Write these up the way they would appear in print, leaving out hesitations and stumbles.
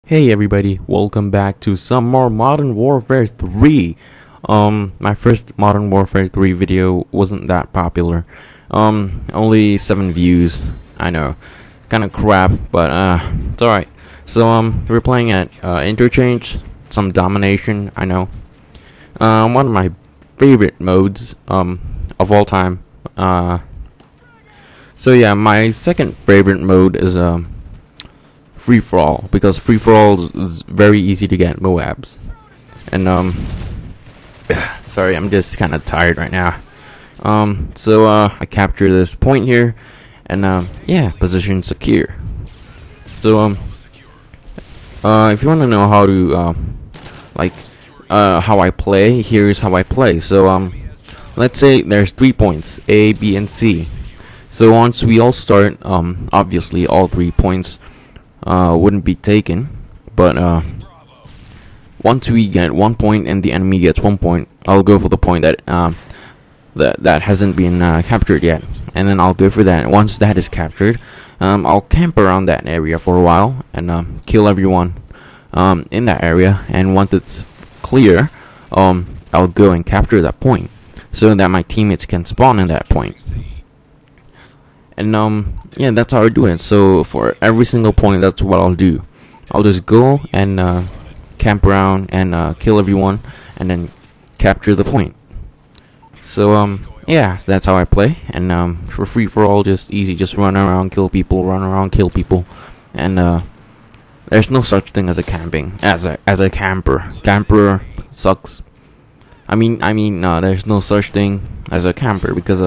Hey everybody, welcome back to some more Modern Warfare 3. My first Modern Warfare 3 video wasn't that popular. Only 7 views. I know, kind of crap, but it's alright. So we're playing at Interchange, some Domination. I know. One of my favorite modes of all time. So yeah, my second favorite mode is free for all, because free for all is very easy to get Moabs. And sorry, I'm just kind of tired right now. So I capture this point here, and yeah, position secure. So if you want to know how to how I play, here's how I play. So let's say there's 3 points, A, B, and C. So once we all start, obviously all 3 points wouldn't be taken, but once we get 1 point and the enemy gets 1 point, I'll go for the point that that hasn't been captured yet, and then I'll go for that. Once that is captured, I'll camp around that area for a while and kill everyone in that area, and once it's clear, I'll go and capture that point so that my teammates can spawn in that point. And yeah, that's how I do it. So for every single point, that's what I'll do. I'll just go and camp around and kill everyone, and then capture the point. So yeah, that's how I play. And for free for all, just easy, just run around, kill people, and there's no such thing as a camping, as a camper. Camper sucks. I mean, there's no such thing as a camper, because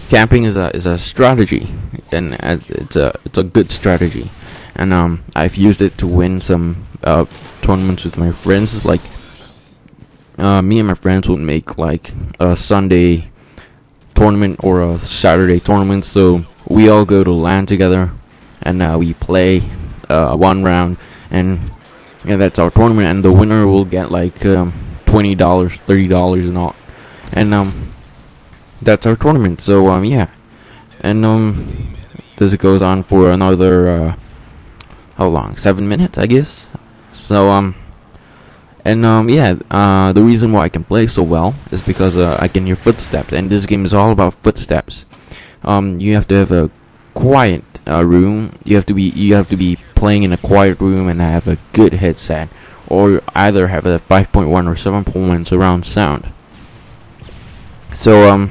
camping is a strategy, and it's a good strategy, and I've used it to win some tournaments with my friends. Like me and my friends would make like a Sunday tournament or a Saturday tournament, so we all go to LAN together, and we play 1 round, and yeah, that's our tournament, and the winner will get like $20, $30 and all, and that's our tournament. So yeah, and this goes on for another how long? 7 minutes, I guess. So and yeah, the reason why I can play so well is because I can hear footsteps, and this game is all about footsteps. You have to have a quiet room. You have to be playing in a quiet room and have a good headset, or either have a 5.1 or 7.1 surround sound. So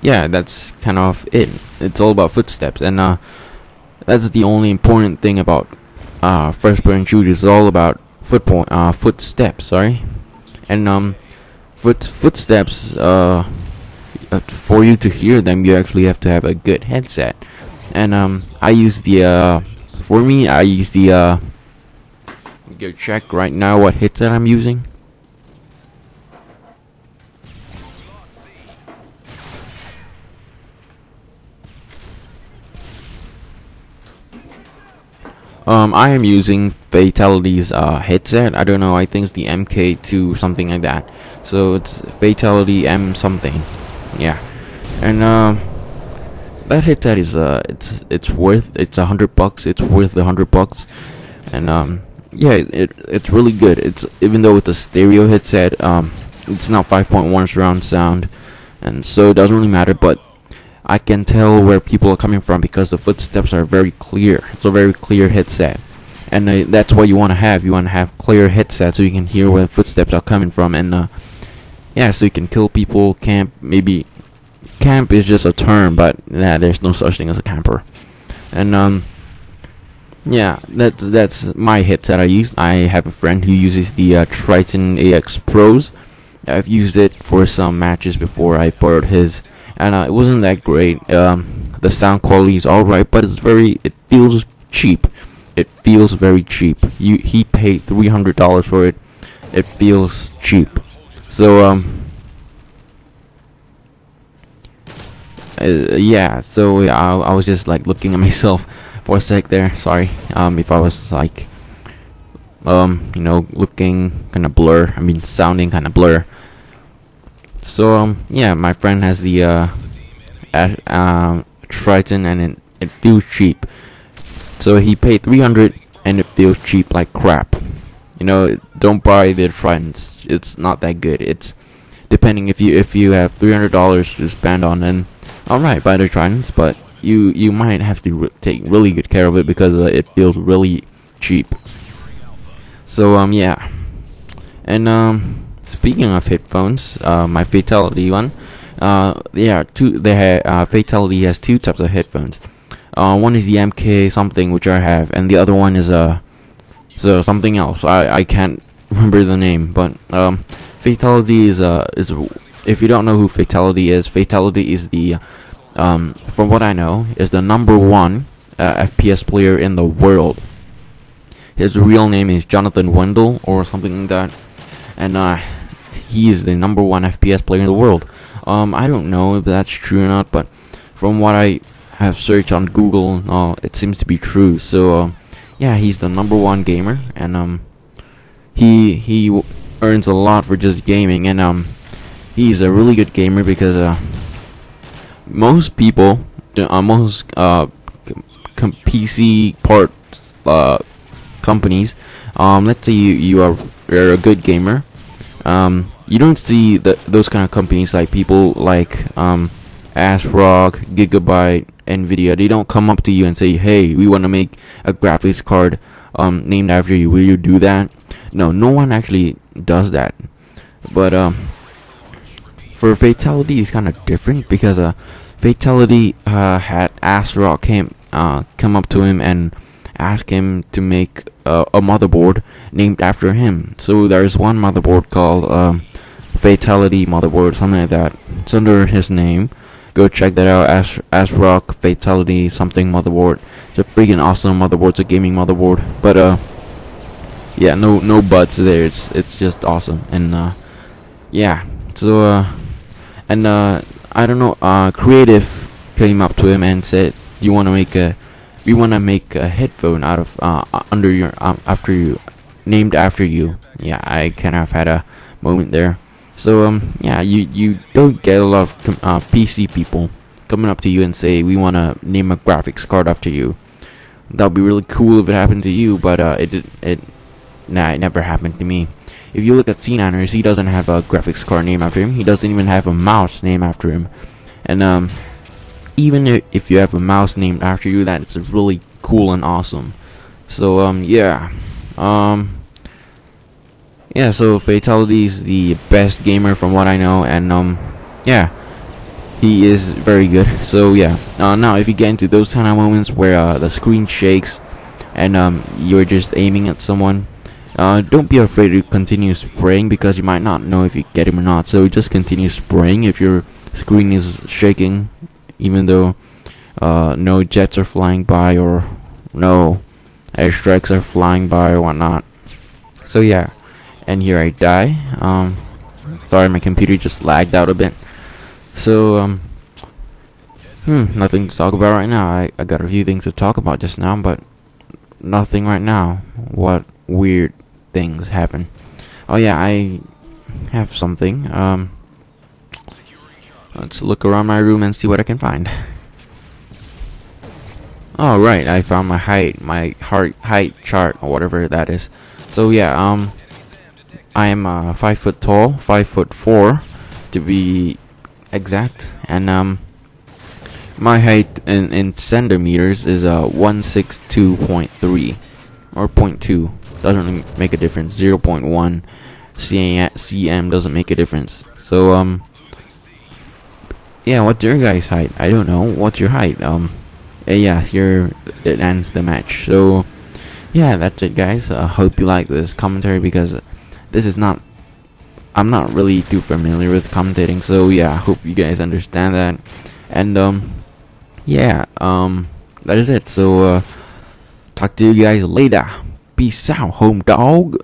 yeah, that's kind of it. It's all about footsteps, and that's the only important thing about first-person shooters. It's all about footsteps. Sorry, and footsteps. For you to hear them, you actually have to have a good headset. And I use the for me, I use the go check right now what headset I'm using. I am using Fatality's headset. I don't know, I think it's the MK2, something like that. So it's Fatality M something. Yeah. And that headset is it's worth $100. It's worth $100. And yeah, it's really good. It's, even though it's a stereo headset, it's not 5.1 surround sound, and so it doesn't really matter, but I can tell where people are coming from because the footsteps are very clear. It's a very clear headset, and that's what you want to have. You want to have clear headsets so you can hear where the footsteps are coming from, and yeah, so you can kill people. Maybe camp is just a term, but yeah, there's no such thing as a camper. And yeah, that's my headset I use. I have a friend who uses the Triton AX Pros. I've used it for some matches before. I borrowed his, and it wasn't that great. The sound quality is alright, but it feels cheap. It feels very cheap. He paid $300 for it. It feels cheap. So yeah. So I was just like looking at myself for a sec there. Sorry. If I was like you know, looking kind of blur. I mean, sounding kind of blur. So yeah, my friend has the Triton, and it feels cheap. So he paid $300 and it feels cheap like crap. You know, don't buy their Tridents. It's not that good. It's depending if you have $300 to spend on, then alright, buy their Tridents, but you might have to take really good care of it because it feels really cheap. So yeah, and speaking of headphones, my Fatality one, Fatality has two types of headphones. One is the MK something, which I have, and the other one is so something else. I can't remember the name, but Fatality is if you don't know who Fatality is the from what I know is the #1 FPS player in the world. His real name is Jonathan Wendell or something like that, and he is the #1 FPS player in the world. I don't know if that's true or not, but from what I have searched on Google, it seems to be true. So yeah, he's the #1 gamer, and he earns a lot for just gaming, and he's a really good gamer because most people, PC parts companies, let's say you're a good gamer, you don't see those kind of companies like people like ASRock, Gigabyte, Nvidia. They don't come up to you and say, hey, we want to make a graphics card named after you, will you do that? No one actually does that. But for Fatality is kind of different because Fatality had ASRock come up to him and ask him to make a motherboard named after him. So there's one motherboard called Fatality motherboard, something like that. It's under his name. Go check that out. ASRock Fatality something motherboard. It's a freaking awesome motherboard. It's a gaming motherboard. But yeah, no buts there. It's just awesome. And yeah. So and I don't know. Creative came up to him and said, "You want to make a headphone out of under your after you, named after you." Yeah, I kind of had a moment there. So yeah, you don't get a lot of PC people coming up to you and say, we want to name a graphics card after you. That'd be really cool if it happened to you, but it never happened to me. If you look at C9ers, he doesn't have a graphics card named after him. He doesn't even have a mouse named after him. And even if you have a mouse named after you, that's really cool and awesome. So yeah. Yeah, so Fatality is the best gamer from what I know, and yeah, he is very good. So yeah, now if you get into those kind of moments where the screen shakes and you're just aiming at someone, don't be afraid to continue spraying because you might not know if you get him or not. So just continue spraying if your screen is shaking, even though no jets are flying by or no airstrikes are flying by or whatnot. So yeah. And here I die. Sorry, my computer just lagged out a bit. So nothing to talk about right now. I got a few things to talk about just now, but nothing right now. What weird things happen? Oh yeah, I have something. Let's look around my room and see what I can find. Oh right, I found my height chart or whatever that is. So yeah, I am 5 foot tall, 5'4" to be exact, and my height in centimeters is 162.3 or 0.2. Doesn't make a difference. 0.1 cm doesn't make a difference. So yeah, what's your guys' height? I don't know. What's your height? Yeah, here it ends the match. So yeah, that's it, guys. Hope you like this commentary because this is not, I'm not really too familiar with commentating, so yeah, I hope you guys understand that. And yeah, that is it. So talk to you guys later. Peace out, home dog.